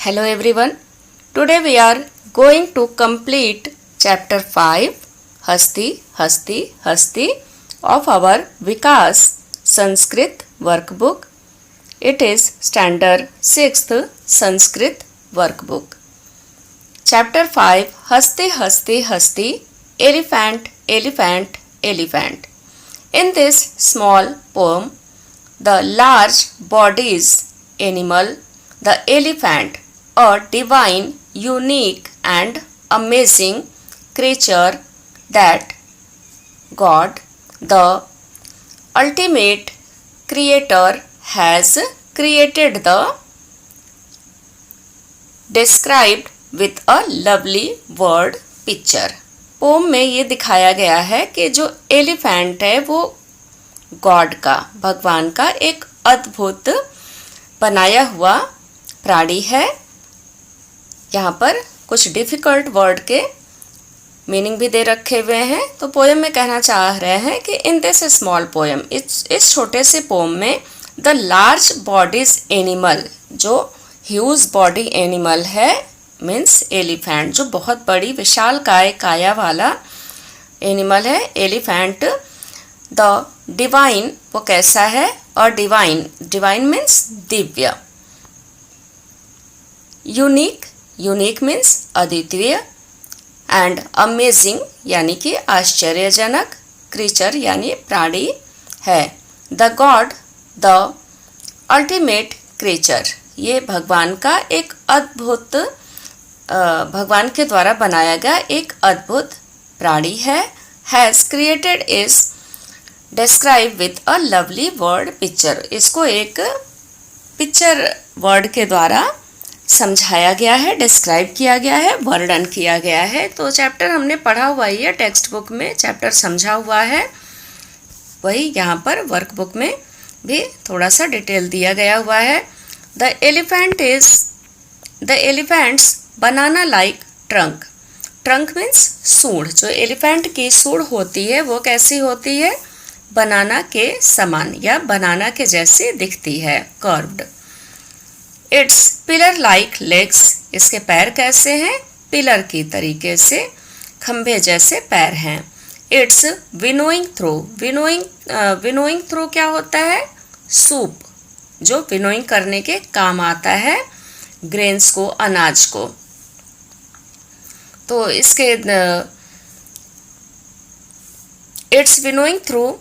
Hello everyone. Today we are going to complete chapter 5 Hasti Hasti Hasti of our Vikas Sanskrit workbook. It is standard 6th Sanskrit workbook. Chapter 5 Hasti Hasti Hasti Elephant Elephant Elephant. In this small poem, the large bodies animal, the elephant, a divine, unique and amazing creature that God, the ultimate creator, has created described with a lovely word picture. Poem में ये दिखाया गया है कि जो elephant है वो God का, भगवान का एक अद्भुत बनाया हुआ प्राणी है। यहाँ पर कुछ डिफिकल्ट वर्ड के मीनिंग भी दे रखे हुए हैं। तो पोएम में कहना चाह रहे हैं कि इन दिस स्मॉल पोएम, इस छोटे से पोएम में द लार्ज बॉडीज एनिमल, जो ह्यूज बॉडी एनिमल है, मीन्स एलिफेंट, जो बहुत बड़ी विशाल काया वाला एनिमल है, एलिफेंट। द डिवाइन, वो कैसा है, और divine means Divya. Unique, unique means अद्वितीय। एंड अमेजिंग यानी कि आश्चर्यजनक, क्रीचर यानी प्राणी है। The God, the ultimate creature, ये भगवान का एक अद्भुत, भगवान के द्वारा बनाया गया एक अद्भुत प्राणी है। Has created is describe with a lovely word picture, इसको एक पिक्चर वर्ड के द्वारा समझाया गया है, डिस्क्राइब किया गया है, वर्णन किया गया है। तो चैप्टर हमने पढ़ा हुआ ही है, टेक्स्ट बुक में चैप्टर समझा हुआ है, वही यहाँ पर वर्कबुक में भी थोड़ा सा डिटेल दिया गया हुआ है। The elephants banana like trunk, trunk means सूंड, जो एलिफेंट की सूंड होती है वो कैसी होती है, बनाना के समान या बनाना के जैसी दिखती है, curved. It's pillar like legs, इसके पैर कैसे हैं, पिलर की तरीके से, खंभे जैसे पैर हैं। It's winnowing through, winnowing through क्या होता है, सूप, जो विनोइंग करने के काम आता है, ग्रेन्स को, अनाज को। तो इसके it's winnowing through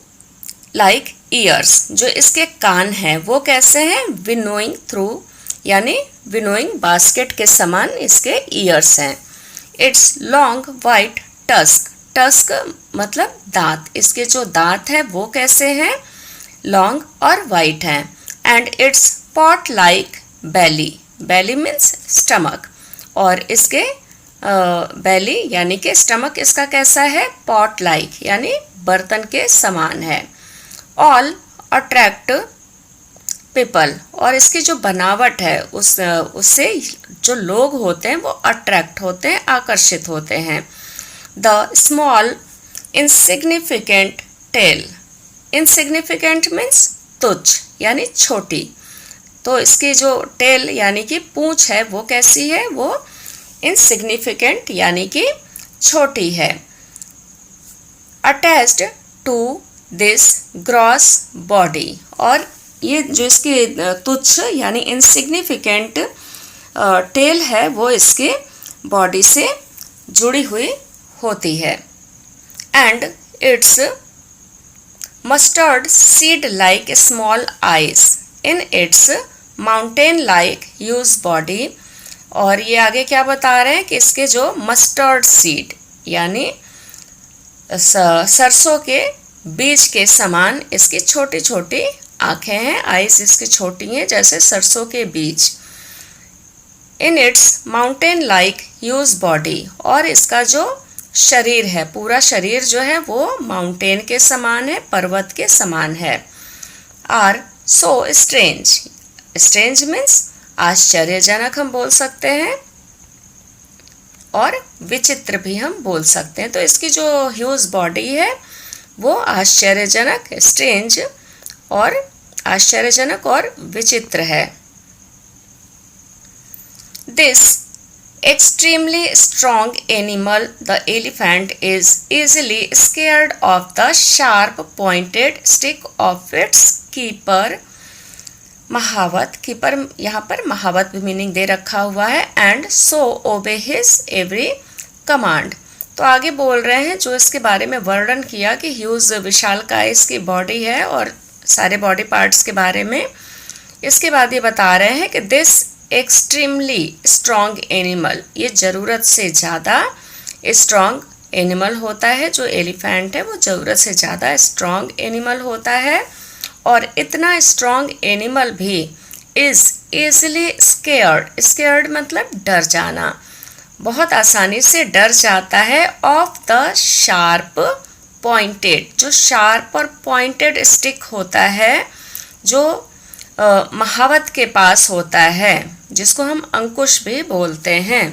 like years, जो इसके कान हैं वो कैसे हैं, विनोइंग थ्रू यानी विनोइंग बास्केट के समान इसके ईयर्स हैं। It's long white tusk, tusk मतलब दांत, इसके जो दांत है वो कैसे हैं, लॉन्ग और वाइट हैं। And its pot like belly, belly means stomach, और इसके बेली यानी कि स्टमक इसका कैसा है, पॉट लाइक यानी बर्तन के समान है। ऑल अट्रैक्ट पीपल, और इसकी जो बनावट है उससे जो लोग होते हैं वो अट्रैक्ट होते हैं, आकर्षित होते हैं। The small insignificant tail, insignificant means तुच्छ यानी छोटी, तो इसकी जो टेल यानी कि पूंछ है वो कैसी है, वो इनसिग्निफिकेंट यानी कि छोटी है। Attached to this gross body, और ये जो इसकी तुच्छ यानी इनसिग्निफिकेंट टेल है वो इसके बॉडी से जुड़ी हुई होती है। And it's mustard seed like small eyes in its mountain like huge body, और ये आगे क्या बता रहे हैं कि इसके जो मस्टर्ड सीड यानी सरसों के बीज के समान इसकी छोटी छोटी आंखें हैं, आइज इसकी छोटी हैं जैसे सरसों के बीज। In its mountain like huge body, और इसका जो शरीर है, पूरा शरीर जो है वो माउंटेन के समान है, पर्वत के समान है। Are so strange, strange means आश्चर्यजनक हम बोल सकते हैं, और विचित्र भी हम बोल सकते हैं। तो इसकी जो ह्यूज बॉडी है वो आश्चर्यजनक, स्ट्रेंज और आश्चर्यजनक और विचित्र है। This extremely strong animal, the elephant, is easily scared of the sharp pointed stick of its keeper. महावत, कीपर यहाँ पर महावत भी मीनिंग दे रखा हुआ है, एंड सो ओबे हिज एवरी कमांड। तो आगे बोल रहे हैं जो इसके बारे में वर्णन किया कि ह्यूज विशालकाय इसकी बॉडी है और सारे बॉडी पार्ट्स के बारे में। इसके बाद ये बता रहे हैं कि दिस एक्सट्रीमली स्ट्रॉन्ग एनिमल, ये ज़रूरत से ज़्यादा स्ट्रॉन्ग एनिमल होता है। जो एलिफेंट है वो ज़रूरत से ज़्यादा स्ट्रॉन्ग एनिमल होता है, और इतना स्ट्रॉन्ग एनिमल भी इज़ ईज़िली स्केयर्ड, स्केयर्ड मतलब डर जाना, बहुत आसानी से डर जाता है, ऑफ द शार्प पॉइंटेड, जो शार्प और पॉइंटेड स्टिक होता है जो महावत के पास होता है, जिसको हम अंकुश भी बोलते हैं।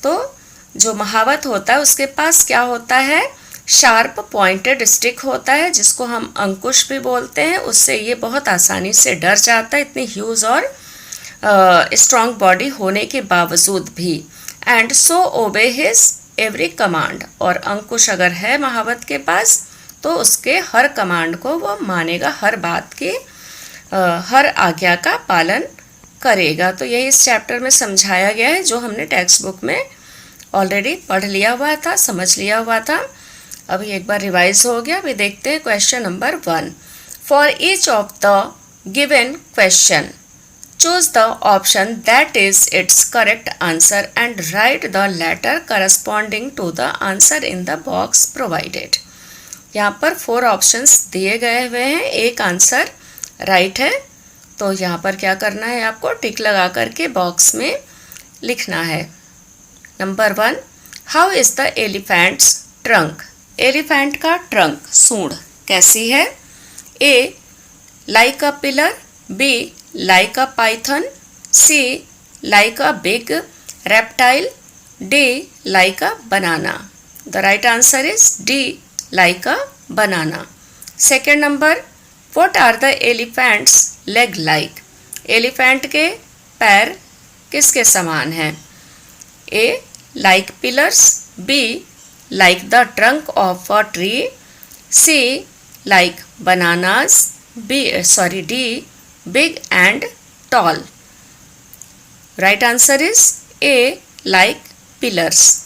तो जो महावत होता है उसके पास क्या होता है, शार्प पॉइंटेड स्टिक होता है, जिसको हम अंकुश भी बोलते हैं। उससे ये बहुत आसानी से डर जाता है, इतनी ह्यूज और स्ट्रॉन्ग बॉडी होने के बावजूद भी। एंड सो ओबे हिज एवरी कमांड, और अंकुश अगर है महावत के पास तो उसके हर कमांड को वो मानेगा, हर बात की हर आज्ञा का पालन करेगा। तो यही इस चैप्टर में समझाया गया है, जो हमने टेक्स्ट बुक में ऑलरेडी पढ़ लिया हुआ था, समझ लिया हुआ था। अभी एक बार रिवाइज हो गया। अभी देखते हैं question number 1। For each of the given question choose the option that is its correct answer and right the letter corresponding to the answer in the box provided. यहाँ पर 4 ऑप्शंस दिए गए हुए हैं, एक आंसर राइट है। तो यहाँ पर क्या करना है, आपको टिक लगा करके बॉक्स में लिखना है। Number 1, how is the elephant's trunk, elephant का ट्रंक, सूंड कैसी है। A like a pillar, B like a python, C like a big reptile, D like a banana. The right answer is D like a banana. Second number, What are the elephants leg like? Elephant के पैर किसके समान हैं। A like pillars, B like the trunk of a tree, C like bananas, D big and tall. Right answer is A like pillars.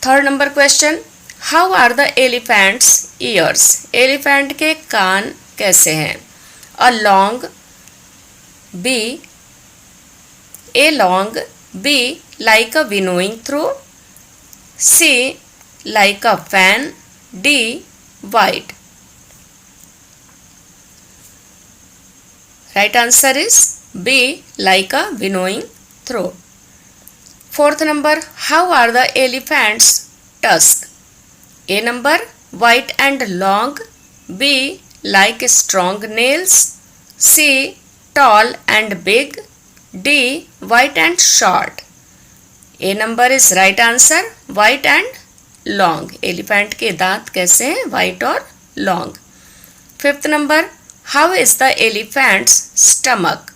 Third number question, how are the elephant's ears, elephant के कान कैसे हैं। A long, B A long, B like a winnowing through, C like a fan, D wide. Right answer is B like a winnowing through. Fourth number, how are the elephants tusk? A number, white and long, B like strong nails, C tall and big, D white and short. A number is right answer, white and long. Elephant के दांत कैसे हैं, white और long. Fifth number, how is the elephant's stomach?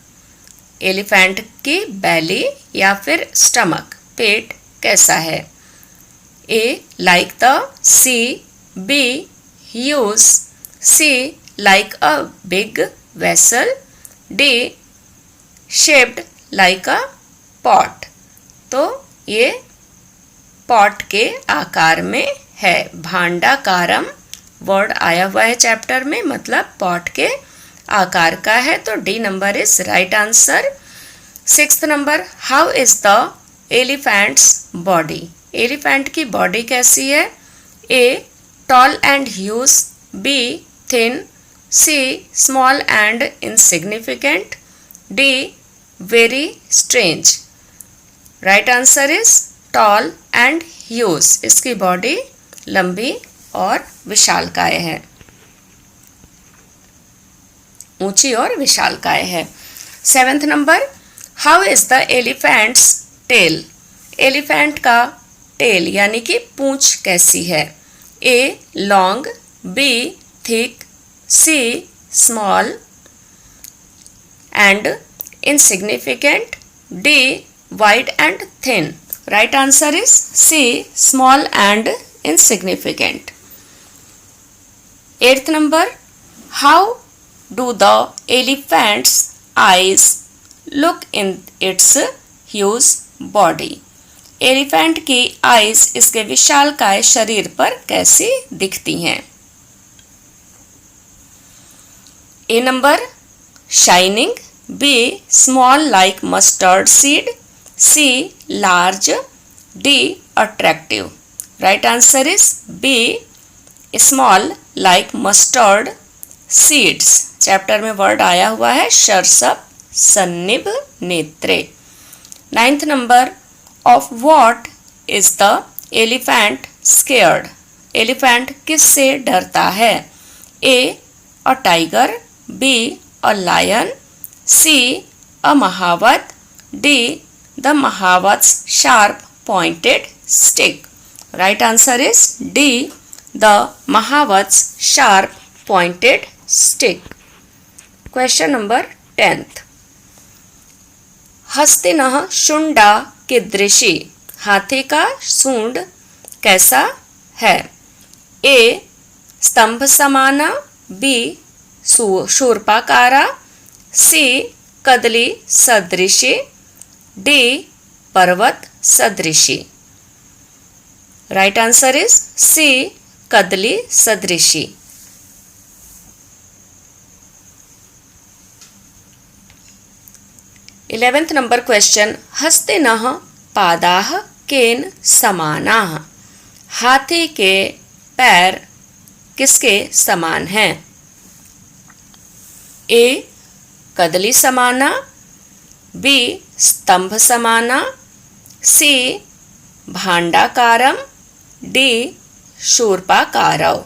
Elephant की belly या फिर stomach, पेट कैसा है। A like the sea, B huge, C like a big vessel, D shaped like a pot. तो ये पॉट के आकार में है, भांडाकारम वर्ड आया हुआ है चैप्टर में, मतलब पॉट के आकार का है। तो D number is right answer. Sixth number, how is the elephant's body, elephant की बॉडी कैसी है। A tall and huge, B thin, C small and insignificant, D very strange. Right answer is tall and huge, इसकी body लंबी और विशालकाय है, ऊंची और विशालकाय है। Seventh number, how is the elephant's tail, elephant का टेल यानी कि पूंछ कैसी है। A long, B thick, C small, and insignificant. D. Wide and thin. Right answer is C. Small and insignificant. 8th number. How do the elephant's eyes look in its huge body? Elephant की eyes इसके विशालकाय शरीर पर कैसी दिखती हैं? A number shining, B small like mustard seed, C large, D attractive. Right answer is B small like mustard seeds. Chapter में word आया हुआ है शर्षप सन्निभ नेत्रे. 9th number. Of what is the elephant scared? Elephant किससे डरता है? A. A tiger, B. A lion, C. A महावत, D. The महावत's sharp pointed stick. Right answer is D. The महावत's sharp pointed stick. Question number 10th. हस्तिनः शुंडा कीदृशी. हाथी का सूंड कैसा है? ए स्तंभ समाना, बी शूर्पाकारा, सी कदली सदृशी, डी पर्वत सदृशी. राइट आंसर इज सी कदली सदृशी. 11th number question. हस्तिनः पादाः केन समानाः. हाथी के पैर किसके समान हैं? ए कदली समाना, बी स्तंभ समाना, सी भांडाकारम, डी शूर्पाकारव.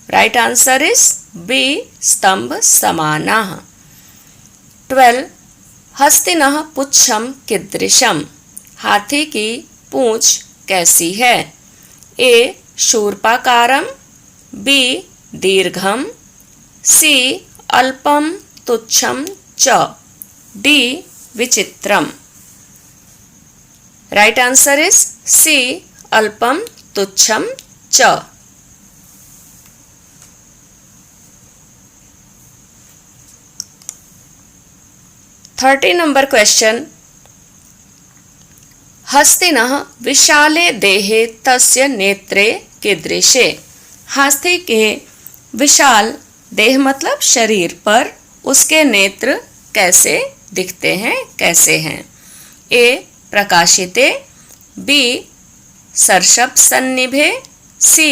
राइट आंसर इज बी स्तंभ समानाः. 12. हस्तिनः पुच्छम कीदृशम. हाथी की पूंछ कैसी है? ए शूर्पाकारम, बी दीर्घम, सी अल्पम तुच्छम च, डी विचित्रम. राइट आंसर इज सी अल्पम तुच्छम च. 13 नंबर क्वेश्चन. हस्तिनः विशाले देहे तस्य नेत्रे कीदृशे. हाथी के विशाल देह मतलब शरीर पर उसके नेत्र कैसे दिखते हैं, कैसे हैं? ए प्रकाशिते, बी सर्षप सन्निभे, सी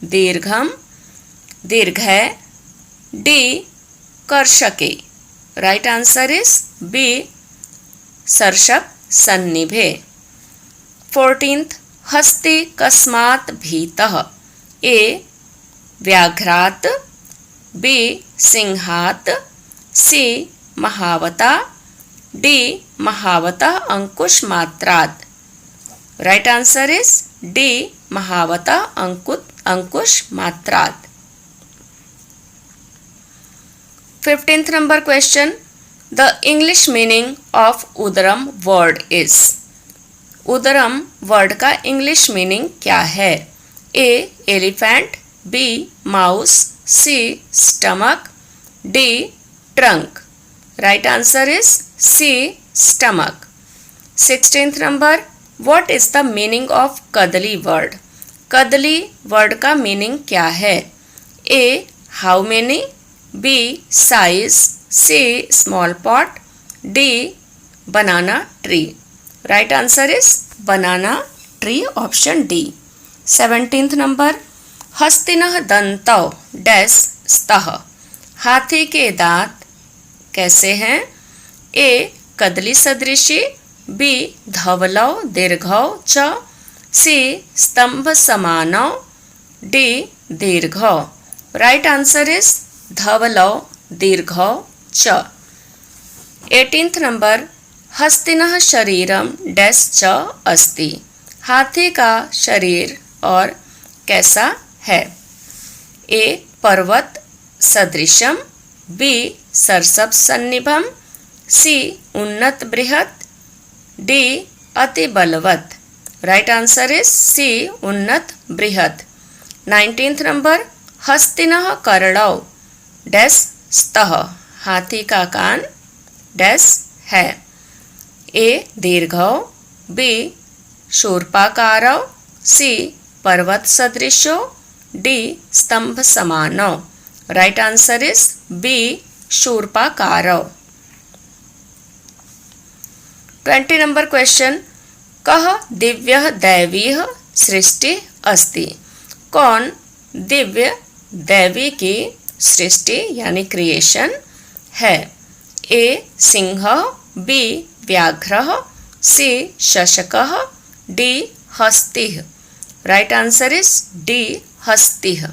दीर्घम दीर्घय, डी कर्षके. राइट आंसर इज बी सर्षप सन्निभे. 14th. हस्ति कस्मात् भीतः. ए व्याघ्रात्, बी सिंहात्, सी महावता, डी महावता अंकुश मात्रात्. राइट आंसर इज डी महावता अंकुश मात्रात्. 15th number question. The English meaning of उदरम वर्ड इज. उदरम वर्ड का इंग्लिश मीनिंग क्या है? A elephant, B mouse, C stomach, D trunk. Right answer is C stomach. 16th number. What is the meaning of कदली word. कदली word का meaning क्या है? A how many, B size, C small pot, D banana tree. Right answer is banana tree, option D. 17th number. हस्तिनः दन्तौ dash स्तः. हाथी के दांत कैसे हैं? ए कदली सदृशी, बी धवलौ दीर्घौ च, सी स्तंभ समानौ, डी दीर्घौ. राइट आंसर इज धवलौ दीर्घौ च. 18th number. हस्तिनः शरीरम डैश च अस्ति. हाथी का शरीर और कैसा है? ए पर्वत सदृशम, बी सर्षप सन्निभम, सी उन्नत बृहत, डी अति बलवत। राइट आंसर इज सी उन्नत बृहत। 19th नंबर, हस्तिनः कर्णौ डैश स्तः, हाथी का कान डैश है। ए दीर्घौ, बी शूर्पाकारौ, सी पर्वत सदृशो, डी स्तंभ समानौ। राइट आंसर इज बी शूर्पाकारौ। 20 नंबर क्वेश्चन, कः दिव्यः दैवीः सृष्टि अस्ति। कौन दिव्य दैवी की सृष्टि यानी क्रिएशन है। ए सिंह, बी व्याघ्रः, सी शशकः, डी हस्तिः। Right answer is D next.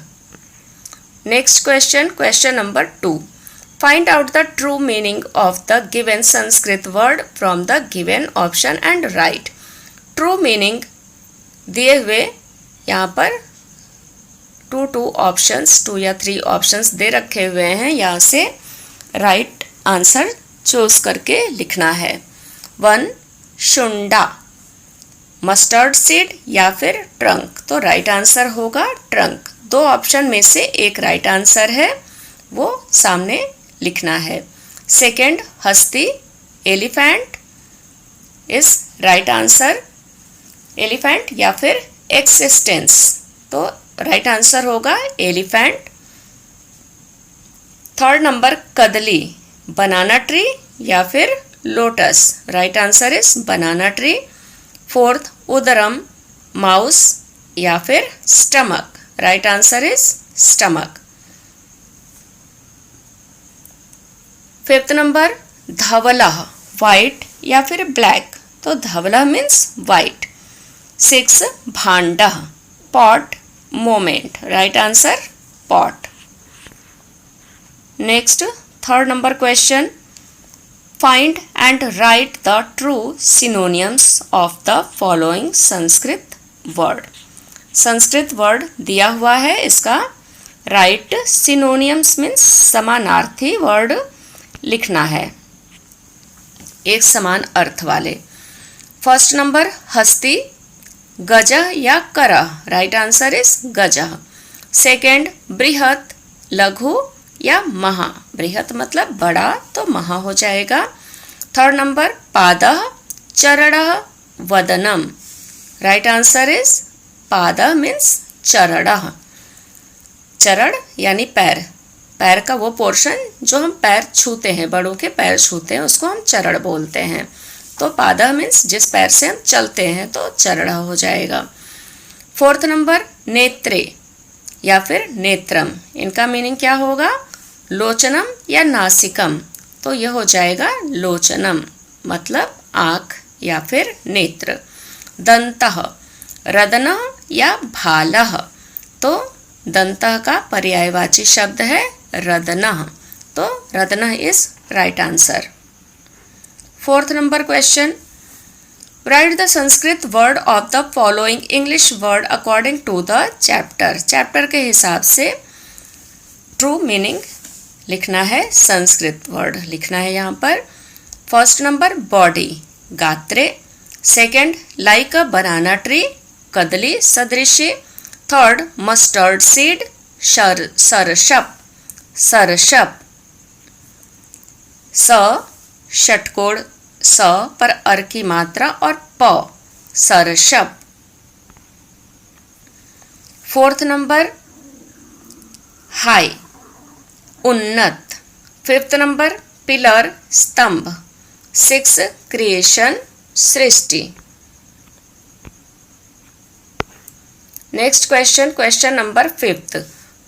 Question question, question नंबर 2, find out the true meaning of the given Sanskrit word from the given option and right. True meaning दिए हुए यहाँ पर 2 ऑप्शंस, 2 या 3 ऑप्शंस दे रखे हुए हैं, यहाँ से राइट आंसर चूज करके लिखना है। 1 शुंडा, मस्टर्ड सीड या फिर ट्रंक, तो राइट आंसर होगा ट्रंक। 2 ऑप्शन में से एक राइट आंसर है, वो सामने लिखना है। सेकंड हस्ती, elephant is right answer, elephant या फिर एक्सिस्टेंस, तो राइट आंसर होगा एलिफेंट। थर्ड नंबर कदली, बनाना ट्री या फिर lotus, right answer is banana tree. Fourth उदरम, माउस या फिर stomach, right answer is stomach. Fifth number धवला, वाइट या फिर ब्लैक, तो धवला मीन्स वाइट। 6 भांडा, pot, moment, right answer pot. Next third number question, find and right the true synonyms of the following Sanskrit word. Sanskrit word दिया हुआ है, इसका राइट सिनोनियम्स मीन्स समानार्थी वर्ड लिखना है, एक समान अर्थ वाले। फर्स्ट नंबर हस्ती, गजः या करः, राइट आंसर इज गजः। सेकंड बृहत, लघु या महा, बृहत मतलब बड़ा तो महा हो जाएगा। थर्ड नंबर पादः, चरणः, वदनम, राइट आंसर इज पादः मीन्स चरणः। चरण यानी पैर, पैर का वो पोर्शन जो हम पैर छूते हैं, बड़ों के पैर छूते हैं, उसको हम चरण बोलते हैं। तो पादः मीन्स जिस पैर से हम चलते हैं, तो चरणः हो जाएगा। फोर्थ नंबर नेत्रे या फिर नेत्रम, इनका मीनिंग क्या होगा, लोचनम या नासिकम, तो यह हो जाएगा लोचनम, मतलब आँख या फिर नेत्र। दंतः, रदनः या भालः, तो दंतः का पर्यायवाची शब्द है रदनः, तो रदनः is right answer. Fourth number question, right the Sanskrit word of the following English word according to the chapter. Chapter के हिसाब से ट्रू मीनिंग लिखना है, संस्कृत वर्ड लिखना है यहाँ पर। फर्स्ट नंबर बॉडी, गात्रे। Second like a banana tree, कदली सदृशी। थर्ड मस्टर्ड सीड, सरशप, सरशप। स षटकोण स पर अर की मात्रा और प, सरशप। फोर्थ नंबर हाई, उन्नत। फिफ्थ नंबर पिलर, स्तंभ। 6 क्रिएशन, सृष्टि। Next question, question number 5th,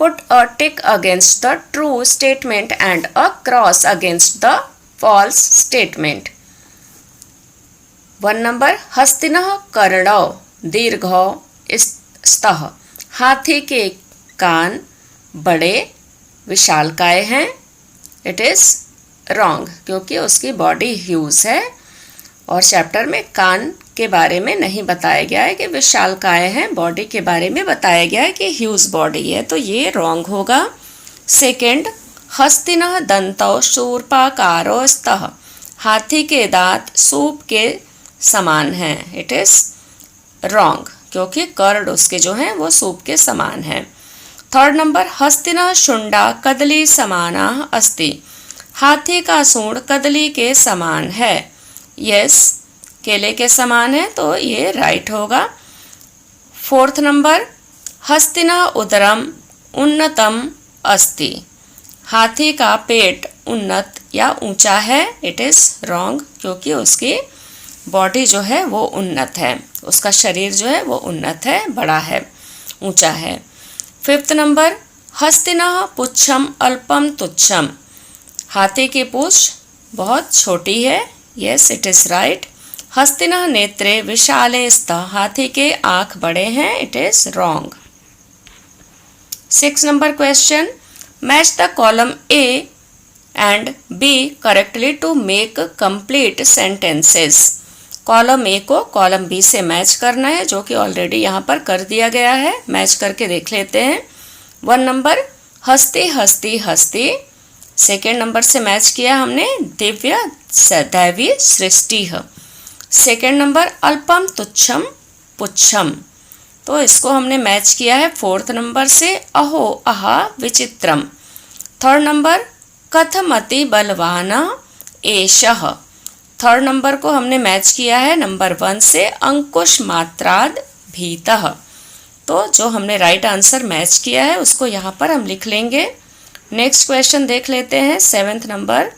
put a tick against the true statement and a cross against the false statement. 1 number हस्तिनः कर्णौ, दीर्घौ, स्तः, हाथी के कान बड़े विशालकाय हैं। इट इज रॉन्ग, क्योंकि उसकी बॉडी ह्यूज है और चैप्टर में कान के बारे में नहीं बताया गया है कि विशालकाय है, बॉडी के बारे में बताया गया है कि ह्यूज बॉडी है, तो ये रॉन्ग होगा। सेकंड हस्तिनः दंतौ शूर्पाकारो स्तः, हाथी के दांत सूप के समान हैं। इट इज रॉन्ग, क्योंकि कर्ड उसके जो हैं वो सूप के समान है। थर्ड नंबर, हस्तिना शुंडा कदली समाना अस्ति। हाथी का सूंड कदली के समान है। यस, केले के समान है, तो ये राइट होगा। फोर्थ नंबर, हस्तिना उदरम उन्नतम अस्ति। हाथी का पेट उन्नत या ऊंचा है। इट इज रॉन्ग, क्योंकि उसकी बॉडी जो है वो उन्नत है, उसका शरीर जो है वो उन्नत है, बड़ा है, ऊंचा है। फिफ्थ नंबर, हस्तिनः पुच्छम अल्पम तुच्छम। हाथी की पूंछ बहुत छोटी है। Yes, it is right. हस्तिनः नेत्रे विशाले स्तः। हाथी के आंख बड़े हैं। It is wrong. 6 number question, match the column A and B correctly to make complete sentences. Column A को कॉलम बी से मैच करना है, जो कि ऑलरेडी यहाँ पर कर दिया गया है। मैच करके देख लेते हैं। 1 नंबर, हस्ती हस्ती हस्ती। सेकेंड नंबर से मैच किया हमने, दिव्य दैवी सृष्टि। सेकेंड नंबर, अल्पम तुच्छम पुच्छम, तो इसको हमने मैच किया है 4th नंबर से, अहो अहा विचित्रम। थर्ड नंबर, कथमति बलवाना एषः। थर्ड नंबर को हमने मैच किया है नंबर 1 से, अंकुश मात्राद भीतः। तो जो हमने राइट आंसर मैच किया है उसको यहाँ पर हम लिख लेंगे। नेक्स्ट क्वेश्चन देख लेते हैं। 7th number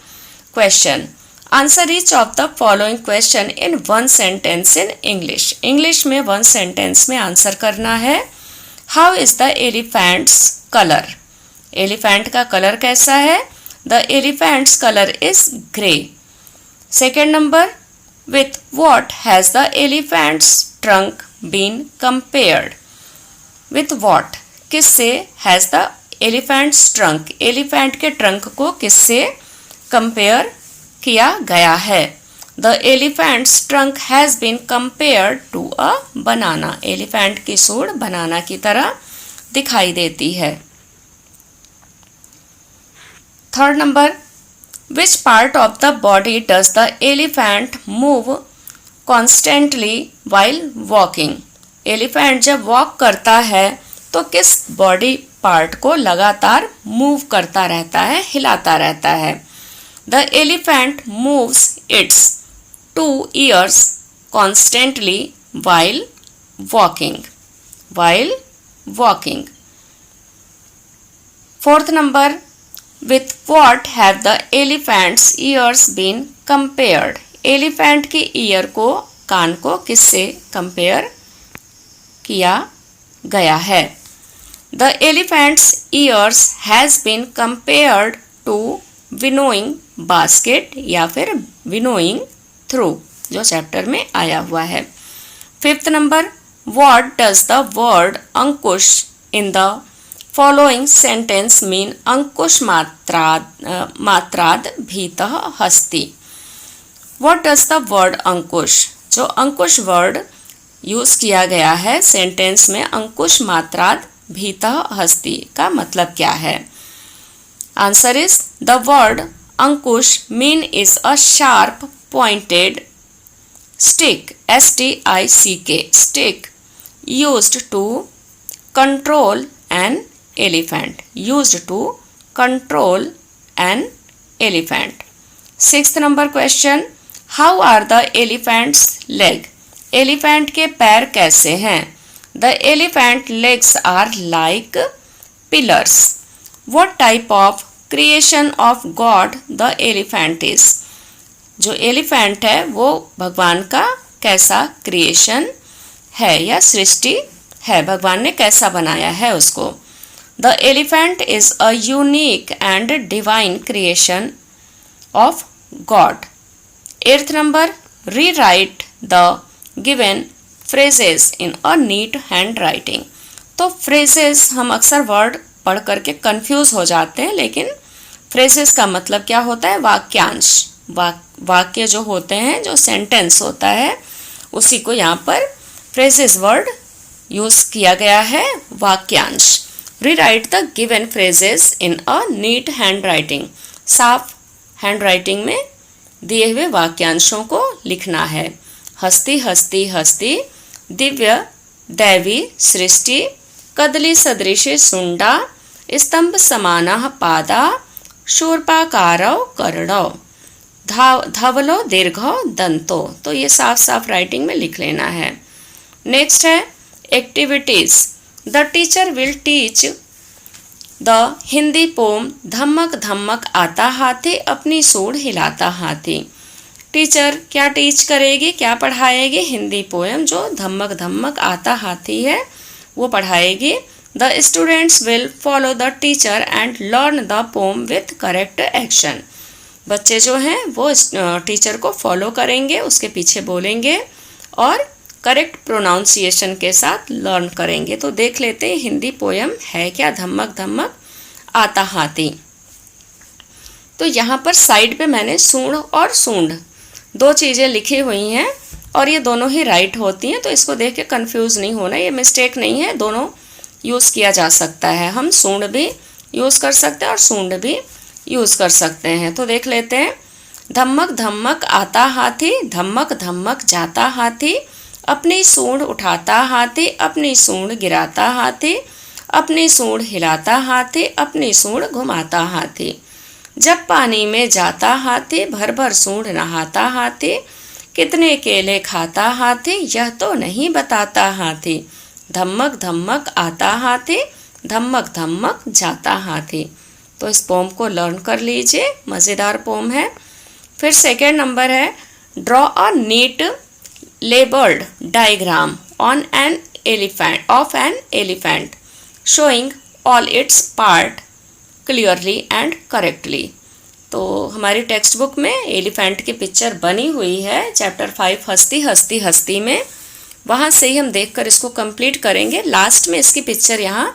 question, answer each of the following question in 1 sentence in English. English में 1 सेंटेंस में आंसर करना है। How is the elephant's colour. Elephant का कलर कैसा है? The elephant's colour is grey. Second number, with what has the elephant's trunk been compared. With what, किससे, has the elephant's trunk, elephant के trunk को किससे compare किया गया है? The elephant's trunk has been compared to a banana. Elephant की सूंड banana की तरह दिखाई देती है। Third number, which part of the body does the elephant move constantly while walking. Elephant जब वॉक करता है तो किस बॉडी पार्ट को लगातार मूव करता रहता है, हिलाता रहता है? The elephant moves it's 2 ears constantly while walking. While walking. Fourth number, with what have the elephant's ears been compared। Elephant की ईयर को, कान को किससे कंपेयर किया गया है? The elephant's ears has been compared to winnowing basket या फिर winnowing through, जो चैप्टर में आया हुआ है। 5th number, what does the word अंकुश in the following sentence mean अंकुश मात्राद भीतः हस्ति। व्हाट डज द वर्ड अंकुश, जो अंकुश वर्ड यूज किया गया है सेंटेंस में, अंकुश मात्राद भीतः हस्ति का मतलब क्या है? Answer is, the word Ankush mean is a sharp pointed stick, STICK, stick used to control an elephant, used to control an elephant। 6th number question, how are the elephant's leg। elephant के पैर कैसे हैं? the elephant legs are like pillars। what type of creation of God the elephant is। जो elephant है वो भगवान का कैसा क्रिएशन है या सृष्टि है, भगवान ने कैसा बनाया है उसको? The elephant is a unique and divine creation of God। 8th number, rewrite the given phrases in a neat handwriting। तो phrases हम अक्सर वर्ड पढ़ करके कंफ्यूज हो जाते हैं, लेकिन phrases का मतलब क्या होता है? वाक्यांश। वाक्य जो होते हैं, जो सेंटेंस होता है, उसी को यहाँ पर phrases वर्ड यूज किया गया है, वाक्यांश। Rewrite the given phrases in a neat handwriting। साफ हैंडराइटिंग में दिए हुए वाक्यांशों को लिखना है। हस्ती हस्ती हस्ती, दिव्य दैवी सृष्टि, कदली सदृशे सुंडा, स्तंभ समानः पादा, शूर्पाकारौ कर्णौ, धवलो दीर्घो दंतो। तो ये साफ साफ राइटिंग में लिख लेना है। नेक्स्ट है activities. The teacher will teach the Hindi poem धमक धमक आता हाथी, अपनी सूंड हिलाता हाथी। टीचर क्या टीच करेगी, क्या पढ़ाएगी? हिंदी पोएम जो धमक धमक आता हाथी है वो पढ़ाएगी। The students will follow the teacher and learn the poem with correct action. बच्चे जो हैं वो टीचर को फॉलो करेंगे, उसके पीछे बोलेंगे और करेक्ट प्रोनाउंसिएशन के साथ लर्न करेंगे। तो देख लेते हैं हिंदी पोयम है क्या, धमक धमक आता हाथी। तो यहाँ पर साइड पे मैंने सूंड और सूंड दो चीज़ें लिखी हुई हैं और ये दोनों ही राइट होती हैं, तो इसको देख के कन्फ्यूज़ नहीं होना, ये मिस्टेक नहीं है, दोनों यूज़ किया जा सकता है। हम सूंड भी यूज़ कर सकते हैं और सूंड भी यूज़ कर सकते हैं। तो देख लेते हैं। धमक धमक आता हाथी, धमक धमक जाता हाथी, अपनी सूंड उठाता हाथी, अपनी सूंड गिराता हाथी, अपनी सूंड हिलाता हाथी, अपनी सूंड घुमाता हाथी। जब पानी में जाता हाथी, भर भर सूंड नहाता हाथी, कितने केले खाता हाथी, यह तो नहीं बताता हाथी। धमक धमक आता हाथी, धमक धमक जाता हाथी। तो इस पोम को लर्न कर लीजिए, मज़ेदार पोम है। फिर सेकेंड नंबर है draw a neat labelled diagram on an elephant of an elephant showing all its part clearly and correctly. तो हमारी टेक्स्ट बुक में एलिफेंट की पिक्चर बनी हुई है चैप्टर 5 हस्ती हस्ती हस्ती में, वहाँ से ही हम देखकर इसको कंप्लीट करेंगे। लास्ट में इसकी पिक्चर यहाँ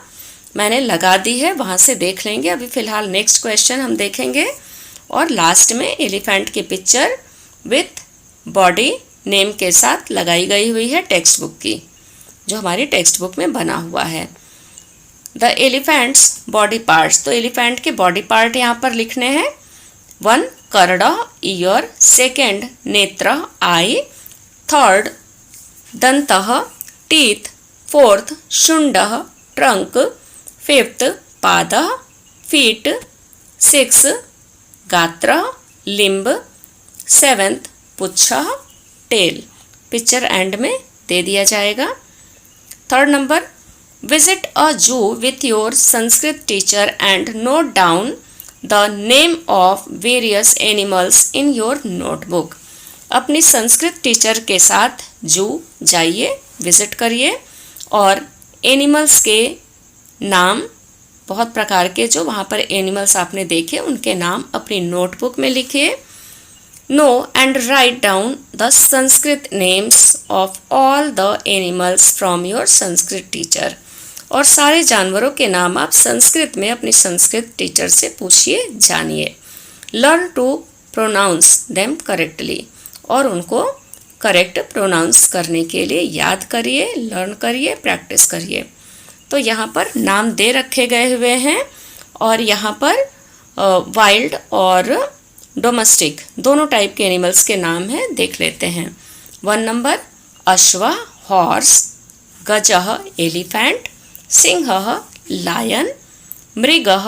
मैंने लगा दी है, वहाँ से देख लेंगे। अभी फ़िलहाल नेक्स्ट क्वेश्चन हम देखेंगे और लास्ट में एलिफेंट की पिक्चर विथ बॉडी नेम के साथ लगाई गई हुई है टेक्स्ट बुक की, जो हमारी टेक्स्ट बुक में बना हुआ है। द एलिफेंट्स बॉडी पार्ट्स, तो एलिफेंट के बॉडी पार्ट यहाँ पर लिखने हैं। 1 करड़ ईयर, सेकेंड नेत्र आई, थर्ड दंतः टीथ, फोर्थ शुंडः ट्रंक, फिफ्थ पादः फीट, 6 गात्र लिम्ब, 7th पुच्छः टेल। पिक्चर एंड में दे दिया जाएगा। Third number visit a zoo with your Sanskrit teacher and note down the name of various animals in your notebook. अपनी संस्कृत टीचर के साथ जू जाइए, विजिट करिए और एनिमल्स के नाम, बहुत प्रकार के जो वहाँ पर एनिमल्स आपने देखे उनके नाम अपनी नोटबुक में लिखिए। Know and write down the Sanskrit names of all the animals from your Sanskrit teacher. और सारे जानवरों के नाम आप संस्कृत में अपनी संस्कृत टीचर से पूछिए, जानिए। Learn to pronounce them correctly, और उनको करेक्ट प्रोनाउंस करने के लिए याद करिए, लर्न करिए, प्रैक्टिस करिए। तो यहाँ पर नाम दे रखे गए हुए हैं और यहाँ पर वाइल्ड और डोमेस्टिक दोनों टाइप के एनिमल्स के नाम हैं, देख लेते हैं। 1 नंबर अश्व हॉर्स, गजः एलिफेंट, सिंहः लायन, मृगः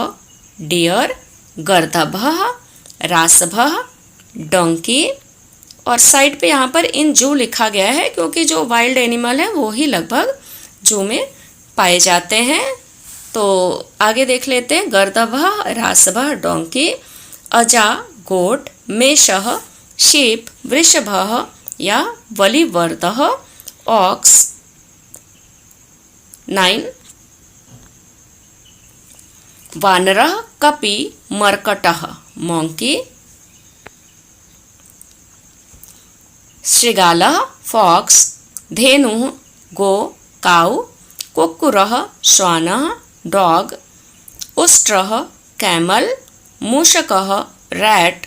डियर, गर्दभः रासभः डोंकी। और साइड पे यहाँ पर इन जू लिखा गया है क्योंकि जो वाइल्ड एनिमल है वो ही लगभग जू में पाए जाते हैं। तो आगे देख लेते हैं। गर्दभः रासभः डोंकी, अजा गोट, मेषः शीप, वृषभः या वलिवर्दः ऑक्स। 9 वानरः कपि मर्कटः मंकी, शृगालः फॉक्स, धेनुः गो काउ, कुक्कुरः श्वानः डॉग, उष्ट्रः कैमल, मूषकः रैट,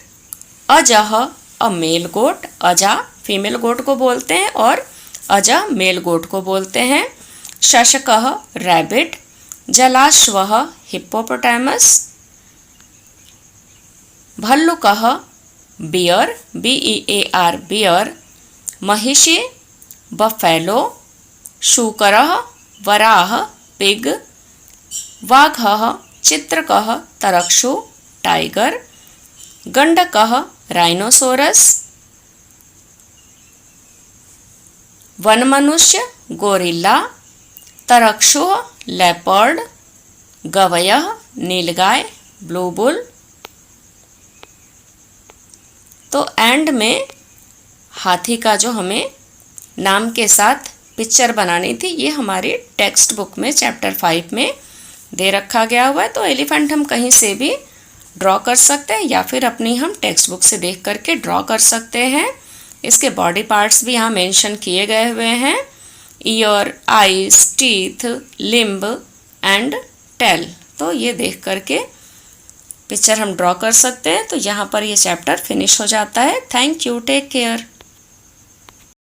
अजः अ मेल गोट, अजा फीमेल गोट को बोलते हैं और अजा मेल गोट को बोलते हैं, शशकः रैबिट, जलाश्वः हिप्पोपोटामस, भल्लुकः बियर, BEAR बियर, महिषी बफेलो, शूकरः वराह पिग, वाघः चित्रकः तरक्षु टाइगर, गंडकः राइनोसोरस, वनमनुष्य गोरिल्ला, तरक्षुः लेपर्ड, गवयः नीलगाय ब्लू बुल। तो एंड में हाथी का जो हमें नाम के साथ पिक्चर बनानी थी, ये हमारी टेक्स्ट बुक में चैप्टर 5 में दे रखा गया हुआ है। तो एलिफेंट हम कहीं से भी ड्रॉ कर सकते हैं या फिर अपनी हम टेक्स्ट बुक से देख करके ड्रॉ कर सकते हैं। इसके बॉडी पार्ट्स भी यहाँ मेंशन किए गए हुए हैं, ear, eyes, teeth, limb and tail. तो ये देख करके पिक्चर हम ड्रॉ कर सकते हैं। तो यहाँ पर ये चैप्टर फिनिश हो जाता है। Thank you, take care.